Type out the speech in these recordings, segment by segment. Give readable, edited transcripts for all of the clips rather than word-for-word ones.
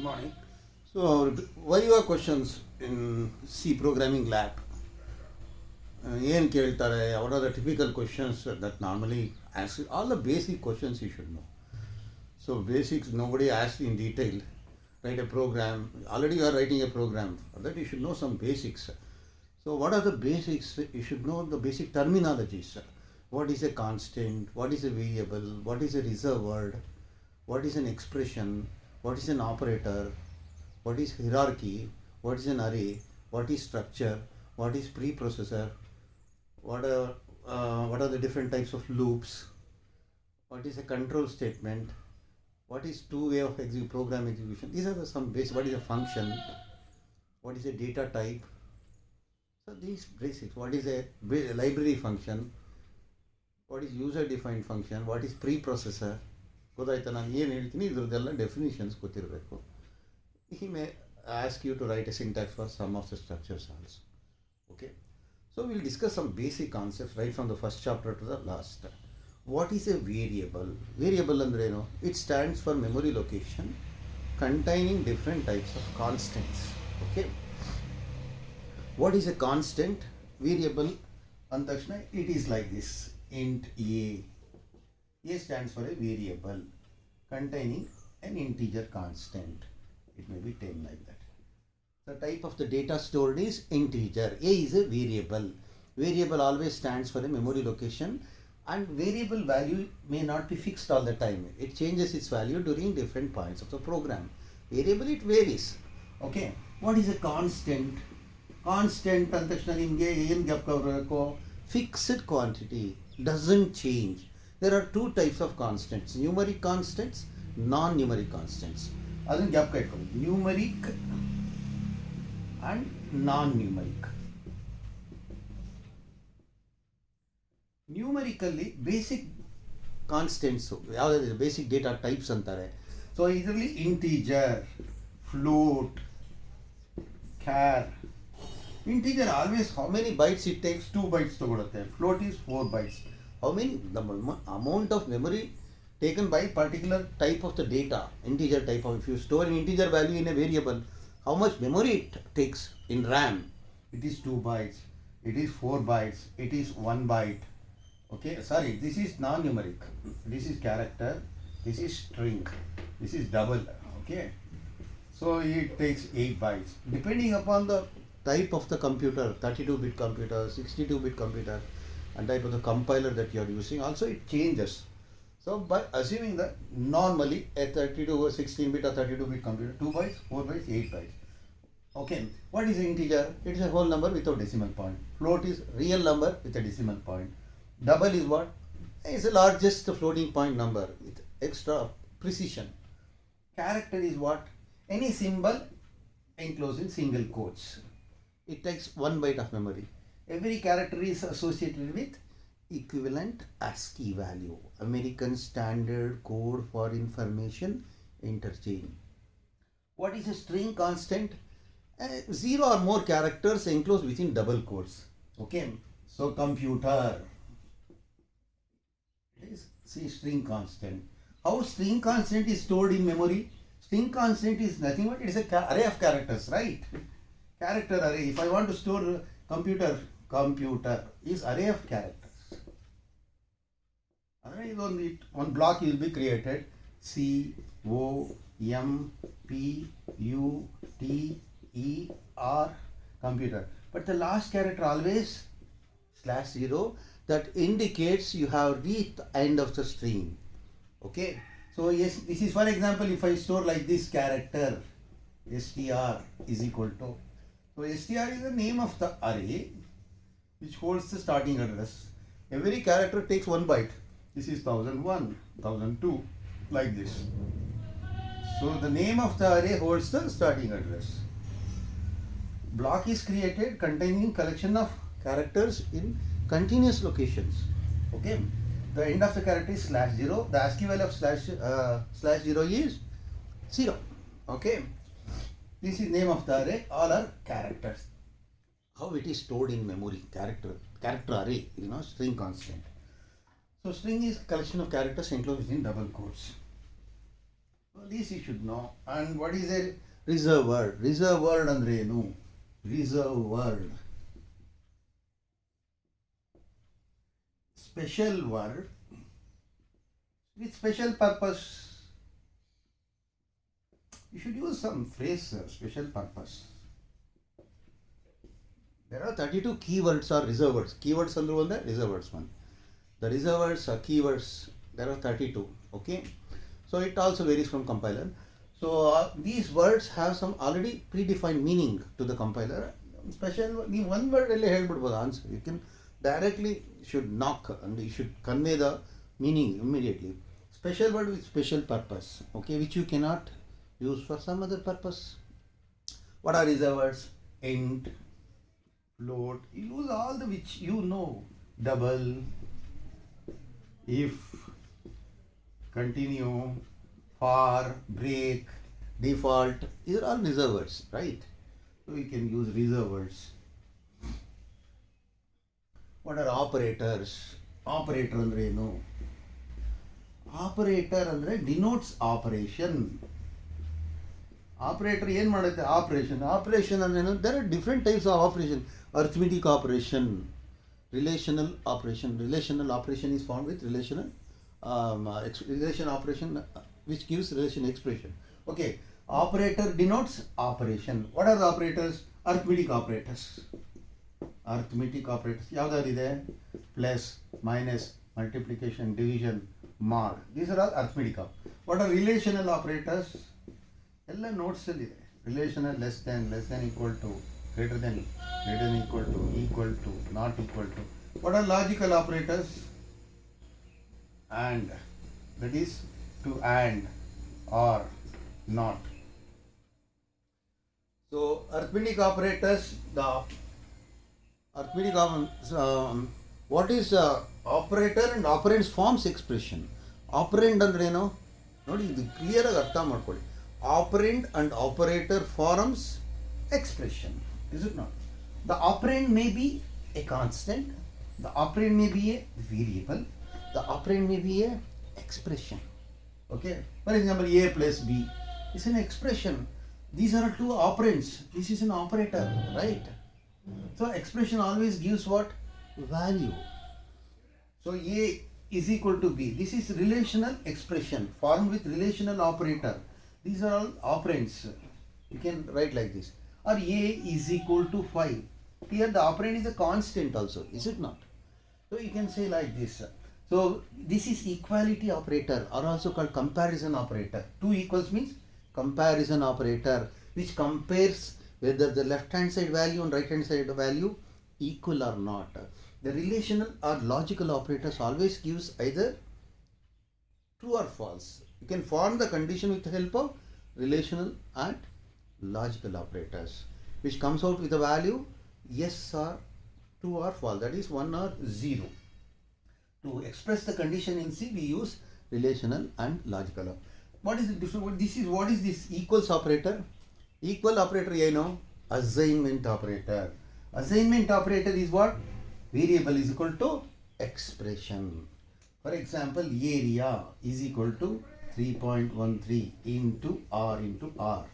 Good morning. So, why your questions in C programming lab? ಏನು ಕೇಳ್ತಾರೆ? What are the typical questions that normally ask? All the basic questions you should know. So, basics nobody asks in detail. Write a program. Already you are writing a program. For that you should know some basics. So, what are the basics? You should know the basic terminologies. What is a constant? What is a variable? What is a reserved word? What is an expression? What is an operator? What is hierarchy? What is an array? What is structure? What is preprocessor? What are the different types of loops? What is a control statement? What is two-way of program execution? These are some basic. What is a function? What is a data type? So these basics. What is a library function? What is user-defined function? What is preprocessor? ಗೊತ್ತಾಯ್ತಾ? ನಾನು ಏನು ಹೇಳ್ತೀನಿ ಇದ್ರದ್ದೆಲ್ಲ definitions ಗೊತ್ತಿರಬೇಕು. He may ask you to write a syntax for some of the structures also. Okay. So we'll discuss some basic concepts right from the first chapter to the last. What is a variable? Variable andre no? It stands for memory location containing different types of constants. Okay. What is a constant? Variable antakshna it is like this. Int a. A stands for a variable containing an integer constant. It may be 10 like that. The type of the data stored is integer. A is a variable. Variable always stands for a memory location, and variable value may not be fixed all the time. It changes its value during different points of the program. Variable it varies. Okay. What is a constant? Constant ಅಂತಕ್ಷಣ ನಿಮಗೆ ಏನು ಜ್ಞಾಪಕ fixed quantity doesn't change. There are two types of constants, numeric constants, non-numeric constants. ಅದನ್ನು ಜ್ಞಾಪಕ ಇಟ್ಕೊಳ್ಳಿ, numeric and non numeric. Numerically basic constants ಯಾವುದಾದ್ರು basic data types ಅಂತಾರೆ. So ಇದರಲ್ಲಿ integer, float, char. Integer always how many bytes it takes 2 bytes ತಗೊಳುತ್ತೆ. Float is 4 bytes. How many the amount of memory taken by particular type of the data, integer type of, if you store an integer value in a variable, how much memory it takes in RAM? It is 2 bytes, it is 4 bytes, it is 1 byte. Okay, sorry, this is non-numeric, this is character, this is string, this is double. Okay, so it takes 8 bytes depending upon the type of the computer, 32-bit computer, 62-bit computer, and type of the compiler that you are using. Also it changes. So by assuming that normally a 32 or 16-bit or 32-bit computer, 2 bytes, 4 bytes, 8 bytes. Okay, what is an integer? It is a whole number without decimal point. Float is real number with a decimal point. Double is what? It's the largest floating point number with extra precision. Character is what? Any symbol enclosed in single quotes. It takes 1 byte of memory. Every character is associated with equivalent ASCII value, American Standard Code for Information Interchange. What is a string constant? 0 or more characters enclosed within double quotes. Okay, so computer is string constant. How string constant is stored in memory? String constant is nothing but it is a array of characters, right? Character array. If I want to store computer is array of characters. One block will be created. C O M P U T E R computer. But the last character always /0. That indicates you have reached the end of the string. Okay. So yes, this is for example if I store like this character str is equal to. So str is the name of the array which holds the starting address. Every character takes 1 byte. This is 1001, 1002, like this. So the name of the array holds the starting address. Block is created containing collection of characters in continuous locations. Okay. The end of the character is /0. The ASCII value of /0 is 0. Okay. This is name of the array. All are characters. How it is stored in memory? Character array, string constant. So string is collection of characters enclosed in double quotes. So this you should know. And what is a reserve word? Reserve word andre enu? Reserve word. Special word with special purpose. You should use some phrase, special purpose. There are 32 keywords or reserve words. Keywords under one, the reserve words one. The reserve words are keywords. There are 32. Okay. So it also varies from compiler. So these words have some already predefined meaning to the compiler. Special one word really help answer. You can directly should knock and you should convey the meaning immediately. Special word with special purpose. Okay, which you cannot use for some other purpose. What are reserve words? Int, float. You use all the which you know. Double, if, continue, for, break, default. These are all reserve words, right? So we can use reserve words. What are operators? Operator andre enu? Operator andre denotes operation. Operator ಏನು ಮಾಡುತ್ತೆ? Operation. Operation ಅಂದ್ರೆ there are different types of operation. Arithmetic operation, relational operation. Relational operation is found with relational relation operation which gives relation expression. Okay, operator denotes operation. What are the operators? Arithmetic operators. Arithmetic operators ಯಾವ್ದಾದಿದೆ? Plus, minus, multiplication, division, mod. These are all arithmetic. What are relational operators? ಎಲ್ಲ notes ಅಲ್ಲಿ ಇದೆ. Relational less than equal to, greater than equal to, not equal to. What are logical operators? and, that is to and or not. So arithmetic operators, the arithmetic what is operator and operands forms expression. Operand ಅಂದ್ರೆ ಏನು ನೋಡಿ, ಇದು clear ಆಗಿ ಅರ್ಥ ಮಾಡ್ಕೊಳ್ಳಿ. Operand and operator forms expression, is it not? The operand may be a constant, the operand may be a variable, the operand may be a expression. Okay, for example, a plus b is an expression. These are two operands. This is an operator, right? So expression always gives what? Value. So a is equal to b. This is relational expression formed with relational operator. These are all operands. You can write like this. Or a is equal to 5. Here the operand is a constant also, is it not? So you can say like this. So this is equality operator, or also called comparison operator. 2 equals means comparison operator, which compares whether the left hand side value and right hand side value equal or not. The relational or logical operators always gives either true or false. You can form the condition with the help of relational and logical operators, which comes out with a value yes or true or false, that is 1 or 0. To express the condition in C, we use relational and logical. What is the difference? What is this equals operator? Equal operator, you know, assignment operator. Assignment operator is what? Variable is equal to expression. For example, area is equal to 3.13 into R.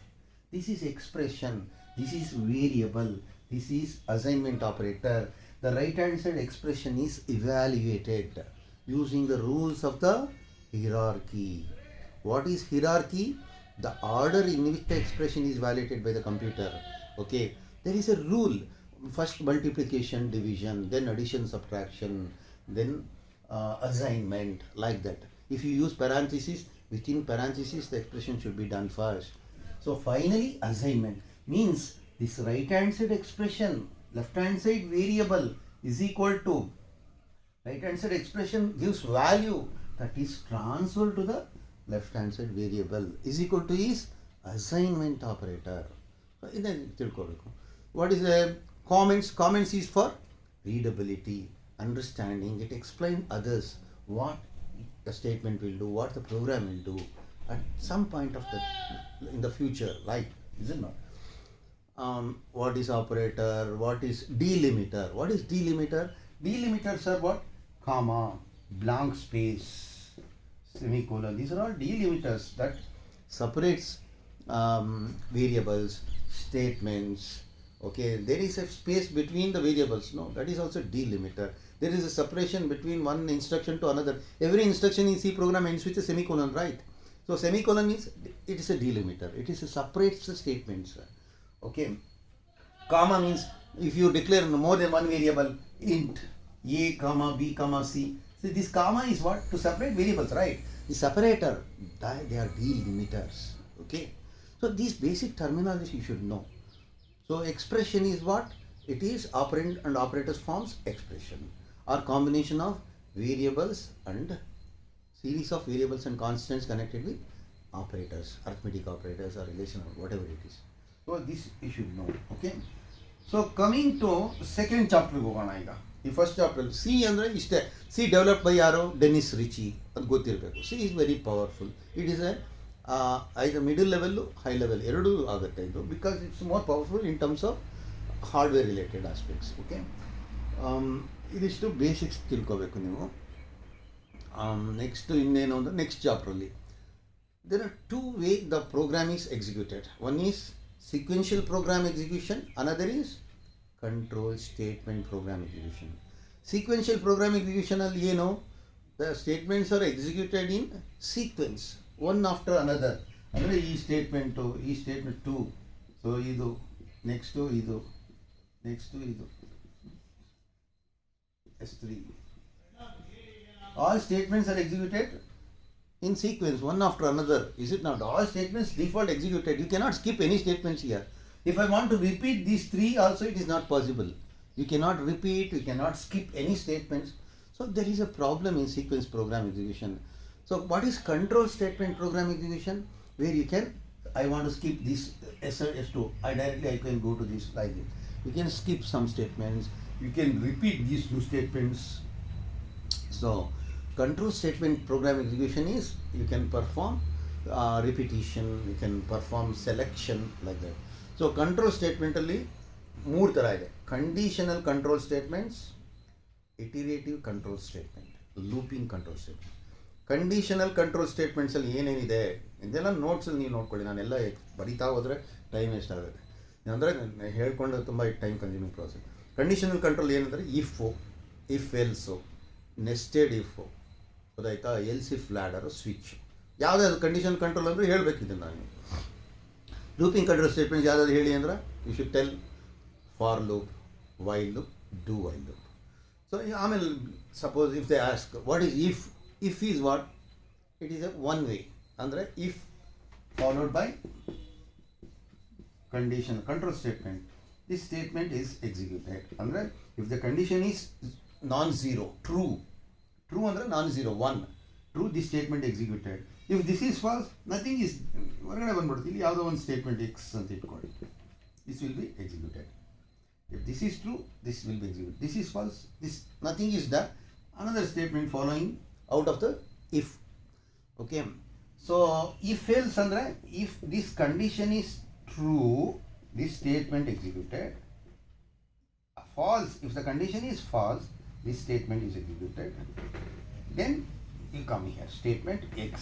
This is expression. This is variable. This is assignment operator. The right hand side expression is evaluated using the rules of the hierarchy. What is hierarchy? The order in which the expression is evaluated by the computer. Okay, there is a rule. First multiplication, division, then addition, subtraction, then assignment, like that. If you use parentheses, within parentheses the expression should be done first. So finally assignment means this right hand side expression, left hand side variable is equal to, right hand side expression gives value that is transferred to the left hand side variable is equal to is assignment operator. What is the comments? Comments is for readability, understanding. It explains others what the statement will do, what the program will do at some point of the in the future, like, is it not? What is operator? What is delimiter? What is delimiter? Delimiters are what? Comma, blank space, semicolon. These are all delimiters that separates variables, statements. Okay, there is a space between the variables. No, that is also delimiter. There is a separation between one instruction to another. Every instruction in C program ends with a semicolon, right? So semicolon means it is a delimiter. It is a separates the statements. Okay. Comma means if you declare more than one variable, int a comma b comma c. So this comma is what? To separate variables, right? The separator, they are delimiters. Okay. So these basic terminology you should know. So expression is what? It is operand and operators forms expression, or combination of variables and series of variables and constants connected with operators, arithmetic operators or relational, whatever it is. So this you should know. Okay. So coming to second chapter ಹೋಗೋಣ ಈಗ. ಈ first chapter C ಅಂದರೆ ಇಷ್ಟೇ. C develop by ಯಾರು? Denis Richie. ಅದು ಗೊತ್ತಿರಬೇಕು. C is very powerful. It is ಐದು middle level high level ಎರಡೂ ಆಗುತ್ತೆ ಇದು, because it's more powerful in terms of hardware related aspects. Okay, ಇದಿಷ್ಟು ಬೇಸಿಕ್ಸ್ ತಿಳ್ಕೋಬೇಕು ನೀವು. ನೆಕ್ಸ್ಟ್ ಇನ್ನೇನು ಅಂದರೆ next ಚಾಪ್ಟ್ರಲ್ಲಿ there are two ways the program is executed. One is sequential program execution, another is control statement program execution. Sequential program execution ಅಲ್ಲಿ ಏನು, the statements are executed in sequence, one after another. ಅಂದರೆ ಈ statement, ಈ statement 2, so ಇದು next, ಇದು next, ಇದು S3. All statements are executed in sequence, one after another. Is it not? All statements default executed. You cannot skip any statements here. If I want to repeat these three also, it is not possible. You cannot repeat, you cannot skip any statements. So there is a problem in sequence program execution. So what is control statement program execution? Where you can, I want to skip this S2, I can go to this like this. You can skip some statements, you can repeat these two statements. So control statement program execution is you can perform repetition, you can perform selection like that. So control statement ಅಲ್ಲಿ ಮೂರು ಥರ ಇದೆ: conditional control statements, iterative control statement, looping control statement. Conditional control ಸ್ಟೇಟ್ಮೆಂಟ್ಸಲ್ಲಿ ಏನೇನಿದೆ ಇದೆಲ್ಲ ನೋಟ್ಸಲ್ಲಿ ನೀವು ನೋಡ್ಕೊಳ್ಳಿ. ನಾನೆಲ್ಲ ಬರಿತಾ ಹೋದರೆ ಟೈಮ್ ವೇಸ್ಟ್ ಆಗುತ್ತೆ, ಅಂದರೆ ಹೇಳ್ಕೊಂಡು ತುಂಬ time consuming process. Conditional control ಏನಂದರೆ if, if else, nested if, ಗೊತ್ತಾಯ್ತಾ, ಎಲ್ಸ್ ಇಫ್ ಲ್ಯಾಡರು, ಸ್ವಿಚ್. ಯಾವುದಾದ್ರು ಕಂಡೀಷನ್ ಕಂಟ್ರೋಲ್ ಅಂದರೆ ಹೇಳಬೇಕಿದೆ ನಾನು. ಲೂಪಿಂಗ್ ಕಂಟ್ರೋಲ್ ಸ್ಟೇಟ್ಮೆಂಟ್ಸ್ ಯಾವುದಾದ್ರು ಹೇಳಿ ಅಂದರೆ you should tell for loop, while loop, do while loop. So ಆಮೇಲೆ suppose if they ask what is if, if is what, it is a one way. ಅಂದರೆ if followed by condition control statement, this statement is executed. ಅಂದರೆ if the condition is non zero, true, true ಅಂದರೆ non zero, one, true, this statement executed. If this is false, nothing is, ಹೊರಗಡೆ ಬಂದ್ಬಿಡುತ್ತೆ. ಇಲ್ಲಿ ಯಾವುದೋ ಒಂದು statement X ಅಂತ ಇಟ್ಕೊಳ್ಳಿ, this will be executed. If this is true, this will be executed. This is false, this nothing is done, another statement following out of the if. Okay, so if else andre, if this condition is true, this statement executed. False, if the condition is false, this statement is executed. Then you come here, statement X.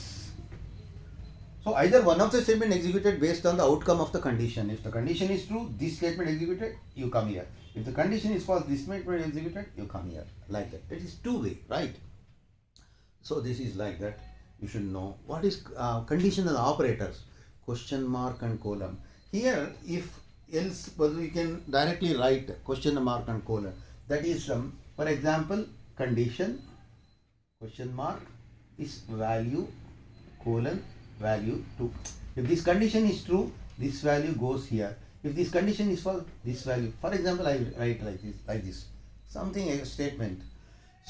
So either one of the statement executed based on the outcome of the condition. If the condition is true, this statement executed, you come here. If the condition is false, this statement executed, you come here. Like that. It is two-way, right? So this is like that. You should know what is conditional operators, question mark and colon. Here, if else, you can directly write question mark and colon. That is, for example, condition, question mark is value, colon, value 2. If this condition is true, this value goes here. If this condition is false, this value. For example, I write like this, something, a statement.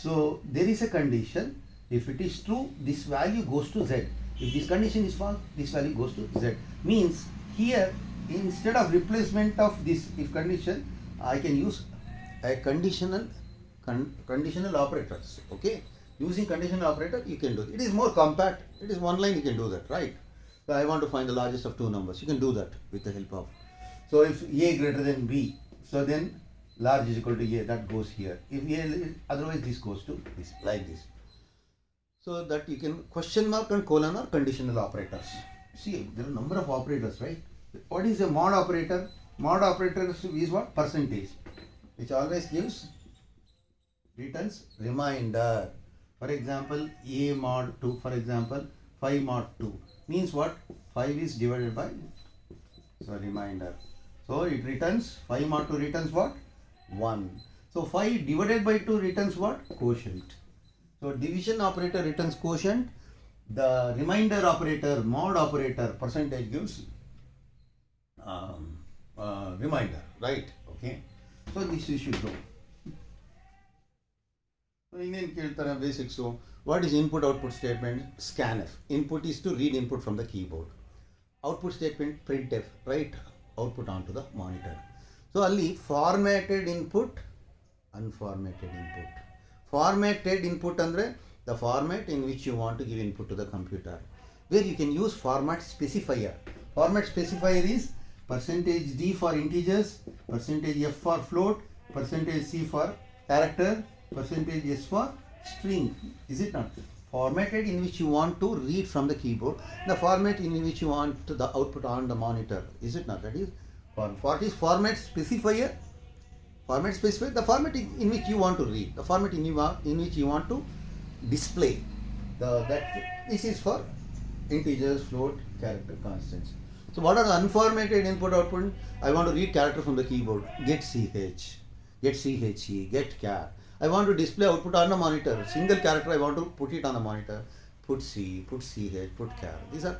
So there is a condition. If it is true, this value goes to Z. If this condition is false, this value goes to Z. Means here, instead of replacement of this if condition, I can use a conditional operators. Okay, using conditional operator you can do it. It is more compact. It is one line, you can do that, right? So I want to find the largest of two numbers. You can do that with the help of. So if A greater than B, so then large is equal to A, that goes here. If A, otherwise this goes to this, like this. So that you can, question mark and colon are conditional operators. See, there are a number of operators, right? What is a mod operator? Mod operator is what? Percentage, which always gives returns reminder. For example, a mod 2, for example, 5 mod 2 means what? 5 is divided by, so reminder. So it returns, 5 mod 2 returns what? 1. So 5 divided by 2 returns what? Quotient. So division operator returns quotient. The reminder operator, mod operator, percentage gives reminder, right? Okay. So this you should know. So Indian Keltara basics. So what is input output statement? Scanf. Input is to read input from the keyboard. Output statement printf, write output onto the monitor. So only formatted input, unformatted input. Formatted input andre the format in which you want to give input to the computer, where you can use format specifier. Format specifier is percentage %d for integers, percentage %f for float, percentage %c for character, percentage %s for string. Is it not? Formatted in which you want to read from the keyboard, the format in which you want the output on the monitor. Is it not? That is what is format specifier? Format specifier, the format in which you want to read, the format in which you want to display. This is for integers, float, character, constants. So what are the unformatted input output? I want to read character from the keyboard. Get ch, get che, get char. I want to display output on the monitor. Single character I want to put it on the monitor. Put c, put ch, put char. These are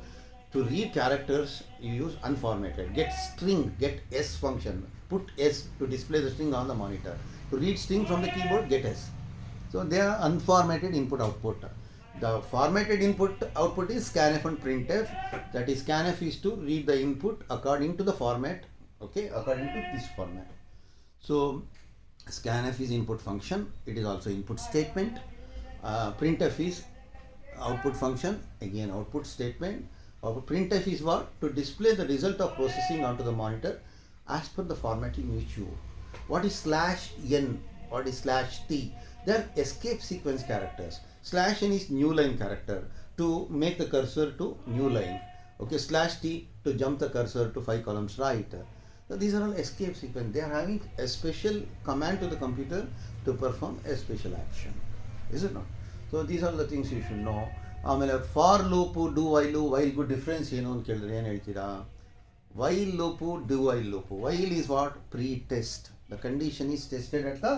to read characters. You use unformatted. Get string, get s function. Put s to display the string on the monitor. To read string from the keyboard, get s. So they are unformatted input output. The formatted input output is scanf and printf. That is, scanf is to read the input according to the format. Okay, according to this format. So scanf is input function. It is also input statement. Printf is output function. Again, output statement. Printf is what? To display the result of processing onto the monitor as per the format in which you. What is /n? What is /t? They are escape sequence characters. /n is new line character to make the cursor to new line. Okay, /t to jump the cursor to 5 columns right. So these are all escape sequence. They are having a special command to the computer to perform a special action. Is it not? So these are the things you should know. ಆಮೇಲೆ for loop, do ವೈಲು, ವೈಲ್ಗೂ difference ಏನು ಅಂತ ಕೇಳಿದ್ರೆ ಏನು ಹೇಳ್ತೀರಾ? While loop, do while loop. While is what? Pre-test. The condition is tested at the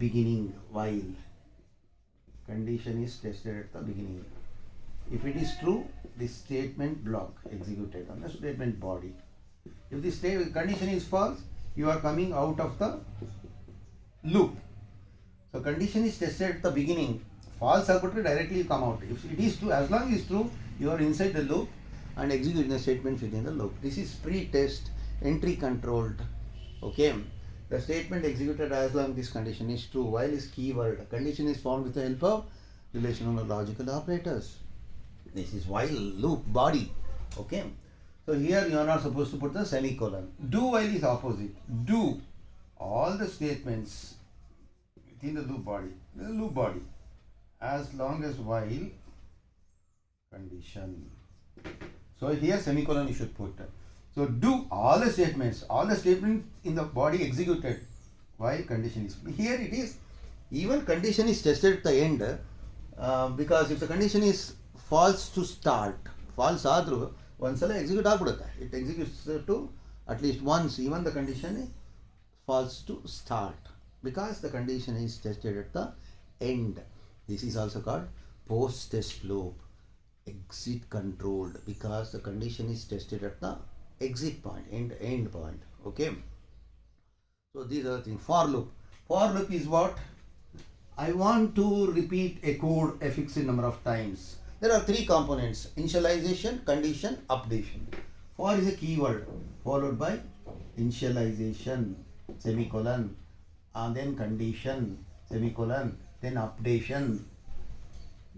beginning. While condition is tested at the beginning. If it is true, this statement block executed on the statement body. If the condition is false, you are coming out of the loop. So condition is tested at the beginning. False output directly come out. If it is true, as long as it is true, you are inside the loop and executing the statement within the loop. This is pre-test, entry controlled. Okay. The statement executed as long as this condition is true. While is keyword. Condition is formed with the help of relational or logical operators. This is while loop body. Okay. So here you are not supposed to put the semicolon. Do while is opposite. Do all the statements within the loop body. The loop body. As long as while condition. So here semicolon you should put. So do all the statements in the body executed while condition is. Here it is, even condition is tested at the end, because if the condition is false to start, false ಆದರೂ ಒಂದ್ಸಲ execute ಆಗ್ಬಿಡುತ್ತೆ. It executes to at least once, even the condition is false to start, because the condition is tested at the end. This is also called post-test loop. Exit controlled, because the condition is tested at the exit point, end point. Okay. So these are the things. For loop. For loop is what? I want to repeat a code a fixed number of times. There are 3 components: initialization, condition, updation. For is a keyword followed by initialization, semicolon, and then condition, semicolon, then updation,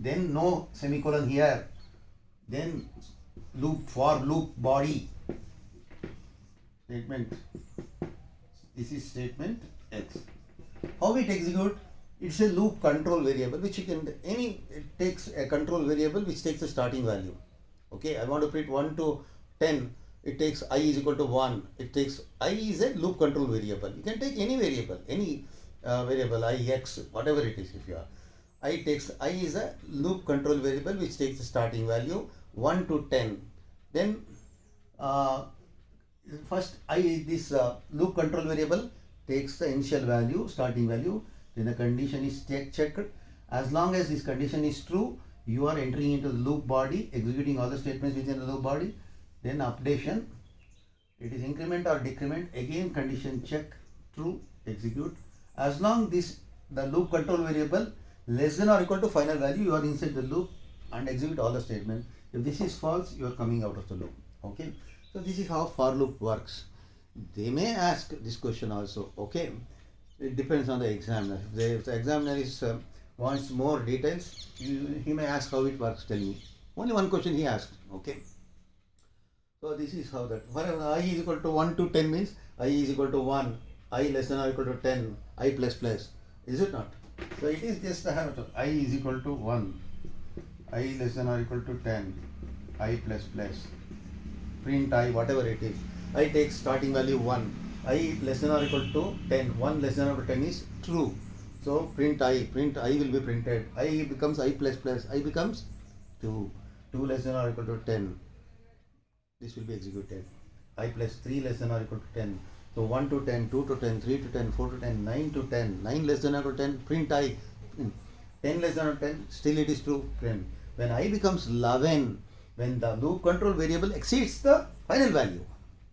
then no semicolon here, then loop, for loop body. Statement. This is statement X. How it execute? It's a loop control variable which you can it takes a control variable which takes the starting value. Okay, I want to print 1 to 10. It takes I is equal to 1. It takes I is a loop control variable. You can take any variable, any variable, I, X, whatever it is. If you are, I is a loop control variable which takes the starting value 1 to 10. Then uh, first this loop control variable takes the initial value, starting value. Then the condition is checked. As long as this condition is true, you are entering into the loop body, executing all the statements within the loop body. Then updation, it is increment or decrement. Again condition check, true, execute. As long the loop control variable less than or equal to final value, you are inside the loop and execute all the statements. If this is false, you are coming out of the loop. Okay, so this is how for loop works. They may ask this question also. Okay, it depends on the examiner. If the examiner is wants more details, he may ask how it works. Tell me. Only one question he asked. Okay. So this is how that. Whenever I is equal to 1 to 10 means I is equal to 1, I less than or equal to 10, I plus plus. Is it not? So it is just the habit of I is equal to 1, I less than or equal to 10, I plus plus. Print I, whatever it is. I takes starting value 1, I less than or equal to 10, 1 less than or equal to 10 is true. So print I will be printed. I becomes I plus plus, I becomes 2, 2 less than or equal to 10. This will be executed. I plus 3 less than or equal to 10. So 1 to 10, 2 to 10, 3 to 10, 4 to 10, 9 to 10, 9 less than or equal to 10, print I. 10 less than or 10, still it is true, print. When I becomes 11, when the loop control variable exceeds the final value,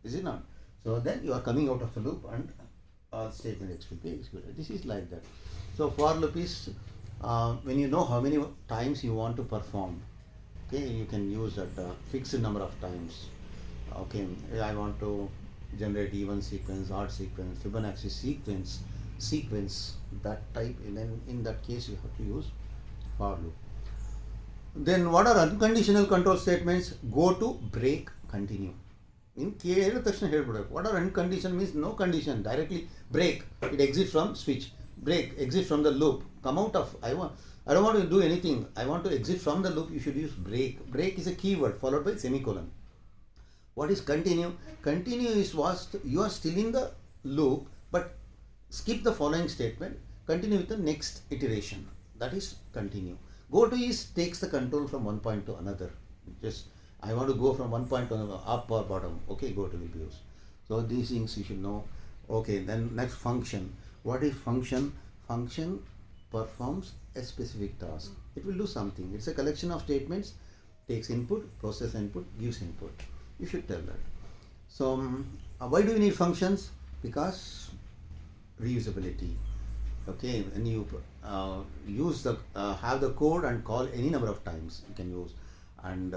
is it not? So then you are coming out of the loop and all statement X will be executed. This is like that. So for loop is when you know how many times you want to perform, okay, you can use that fixed number of times. Okay, I want to generate even sequence, odd sequence, Fibonacci sequence, that type, and then in that case you have to use for loop. Then what are unconditional control statements? Go to, break, continue. In what are unconditional means no condition, directly break, it exits from switch, break, exit from the loop, come out of, I don't want to do anything, I want to exit from the loop, you should use break. Break is a keyword followed by semicolon. What is continue? Continue is what you are still in the loop, but skip the following statement, continue with the next iteration. That is continue. Go to is takes the control from one point to another. Just I want to go from one point to another, up or bottom. Okay, go to will be used. So these things you should know. Okay, then next function. What is function? Function performs a specific task. It will do something. It's a collection of statements, takes input, process input, gives input. You should tell that. So why do we need functions? Because reusability. Okay, when you use the have the code and call any number of times, you can use, and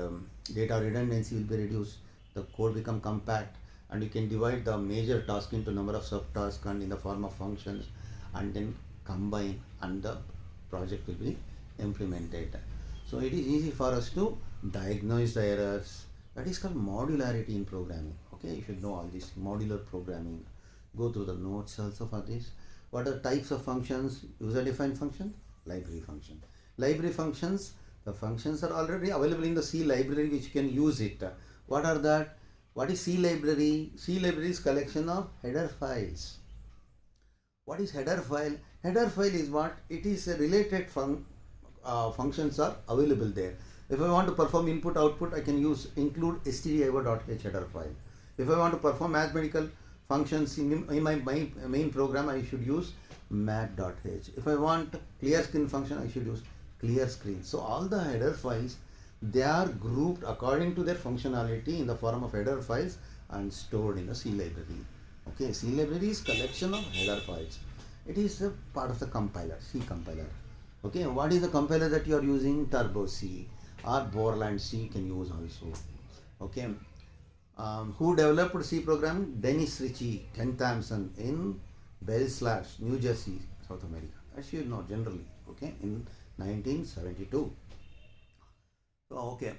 data redundancy will be reduced. The code become compact, and you can divide the major task into number of subtasks and in the form of functions, and then combine, and the project will be implemented. So it is easy for us to diagnose the errors. That is called modularity in programming. Okay, you should know all this modular programming. Go through the notes also for this. What are types of functions? User-defined function, library function. Library functions, the functions are already available in the C library which you can use it. What are that? What is C library? C library is collection of header files. What is header file? Header file is what? It is a related functions are available there. If I want to perform input output, I can include stdio.h header file. If I want to perform mathematical functions in my main program, I should use math.h. If I want clear screen function, I should use clear screen. So all the header files, they are grouped according to their functionality in the form of header files and stored in the C library. Okay, C library is collection of header files. It is a part of the compiler, C compiler. Okay, what is the compiler that you are using? Turbo C or Borland C you can use also. Okay. Who developed C programming? Dennis Ritchie, Ken Thompson in Bell's Labs, New Jersey, South America. As you know, generally, okay, in 1972. So, okay.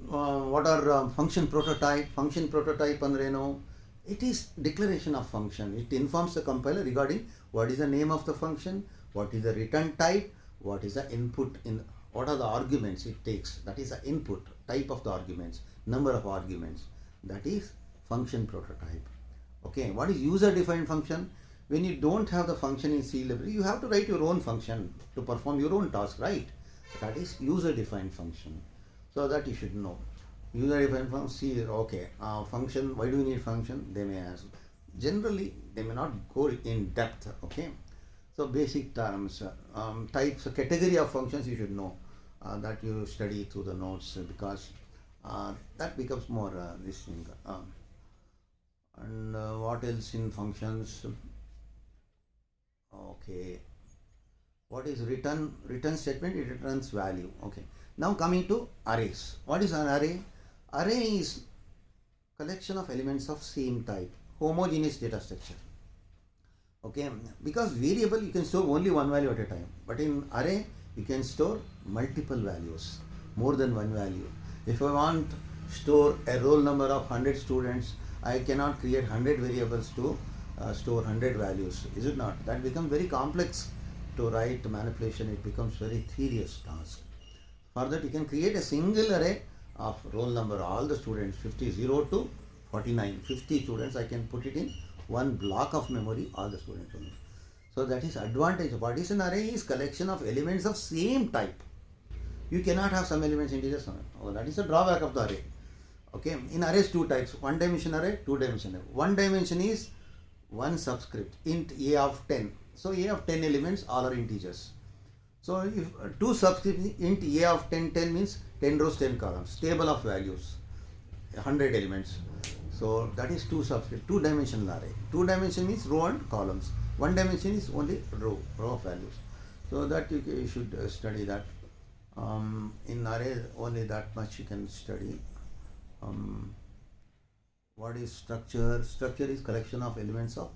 What are function prototype? Function prototype andreno? It is declaration of function. It informs the compiler regarding what is the name of the function, what is the return type, what is the input in what are the arguments it takes, that is the input, type of the arguments, number of arguments, that is function prototype. Okay, what is user defined function? When you don't have the function in C library, you have to write your own function to perform your own task, right? That is user defined function. So that you should know. User defined function, C, okay, function, why do you need function? They may ask. Generally, they may not go in depth, okay? So basic terms, types, category of functions you should know, that you study through the notes, because that becomes more this thing. And what else in functions? Okay, what is return statement? It returns value. Okay, now coming to arrays. What is an array? Array is collection of elements of same type, homogeneous data structure. Okay, because variable you can store only one value at a time, but in array you can store multiple values, more than one value. If I want store a roll number of 100 students, I cannot create 100 variables to store 100 values, is it not? That becomes very complex to write manipulation. It becomes very tedious task. For that you can create a single array of roll number, all the students, 50, 0 to 49, 50 students, I can put it in one block of memory, all the students only. So that is advantage. What is an array? Is collection of elements of same type. You cannot have some elements integers. That is the drawback of the array. Okay, in arrays two types, one dimension array, two dimension array. One dimension is one subscript, int a of 10. So a of 10 elements, all are integers. So if two subscripts, int a of 10, 10 means 10 rows, 10 columns, table of values, 100 elements. So that is two subscript, two dimensional array. Two dimension means row and columns. One dimension is only row of values. So that you should study that. In array only that much you can study. What is structure? Structure is collection of elements of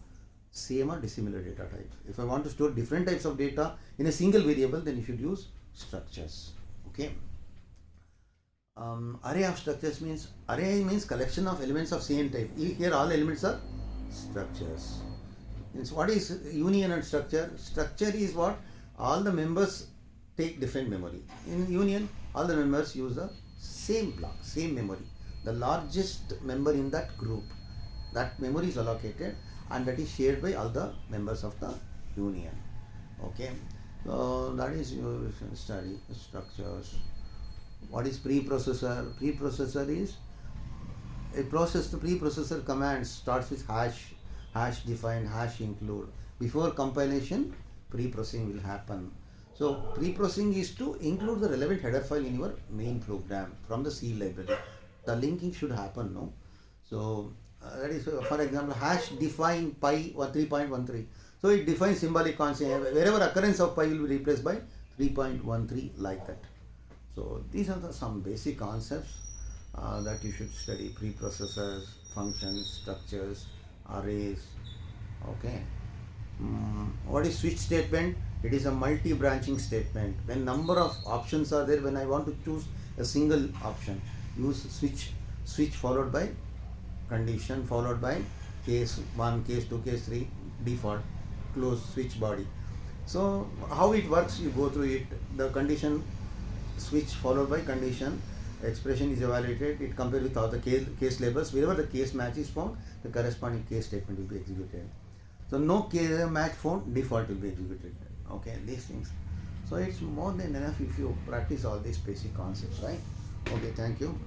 same or dissimilar data types. If I want to store different types of data in a single variable, then you should use structures. Okay. Array of structures means, array means collection of elements of same type. Here all elements are structures. Means what is union and structure? Structure is what? All the members take different memory. In union, all the members use the same block, same memory. The largest member in that group, that memory is allocated and that is shared by all the members of the union. Okay, so that is you study structures. What is preprocessor? Preprocessor is a process. The preprocessor command starts with hash define, hash include. Before compilation, preprocessing will happen. So preprocessing is to include the relevant header file in your main program from the C library. The linking should happen, no? So that is, for example, hash define pi or 3.13. So it defines symbolic constant. Wherever occurrence of pi will be replaced by 3.13, like that. So these are some basic concepts that you should study: preprocessors, functions, structures, arrays. Okay. What is switch statement? It is a multi-branching statement. When number of options are there, when I want to choose a single option, use switch followed by condition followed by case 1, case 2, case 3, default, close switch body. So how it works, you go through it. The condition switch followed by condition, expression is evaluated, it compared with all the case labels. Wherever the case match is found, the corresponding case statement will be executed. So no case match found, default will be executed. Okay, these things. So it's more than enough if you practice all these basic concepts, right? Okay, thank you.